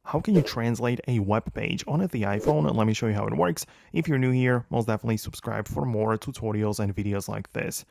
How can you translate a web page on the iPhone? Let me show you how it works. If you're new here, most definitely subscribe for more tutorials and videos like this.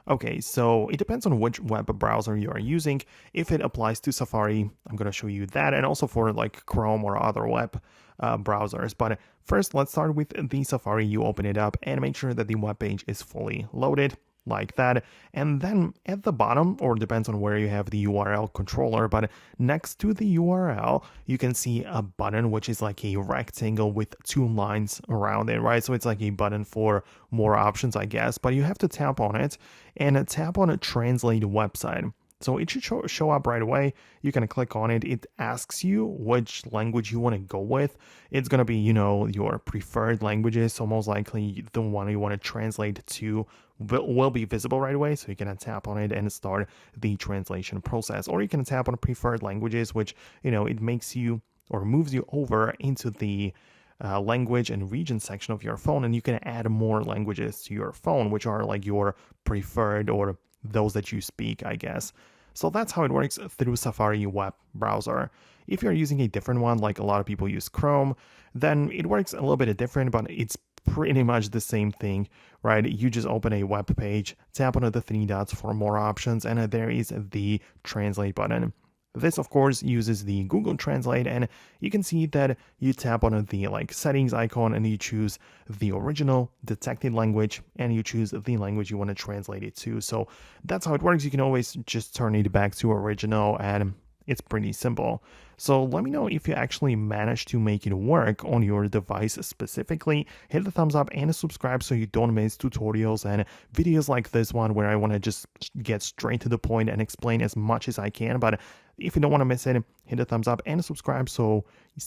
Okay, so it depends on which web browser you are using. If it applies to Safari, I'm going to show you that, and also for like Chrome or other web browsers. But first, let's start with the Safari. You open it up and make sure that the web page is fully loaded, like that. And then at the bottom, or depends on where you have the URL controller, but next to the URL, you can see a button which is like a rectangle with two lines around it, right? So it's like a button for more options, I guess, but you have to tap on it and tap on a translate website. So it should show up right away. You can click on it. It asks you which language you want to go with. It's going to be, your preferred languages. So most likely the one you want to translate to will be visible right away. So you can tap on it and start the translation process. Or you can tap on preferred languages, which, it makes you or moves you over into the language and region section of your phone, and you can add more languages to your phone, which are like your preferred or those that you speak, I guess. So that's how it works through Safari web browser. If you're using a different one, like a lot of people use Chrome, then it works a little bit different, but it's pretty much the same thing, right? You just open a web page, tap on the three dots for more options, and there is the translate button. This, of course, uses the Google Translate, and you can see that you tap on the settings icon and you choose the original detected language and you choose the language you want to translate it to. So that's how it works. You can always just turn it back to original, and it's pretty simple. So let me know if you actually managed to make it work on your device specifically. Hit the thumbs up and subscribe so you don't miss tutorials and videos like this one where I want to just get straight to the point and explain as much as I can. But if you don't want to miss it, hit the thumbs up and subscribe so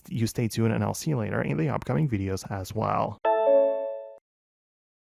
you stay tuned, and I'll see you later in the upcoming videos as well.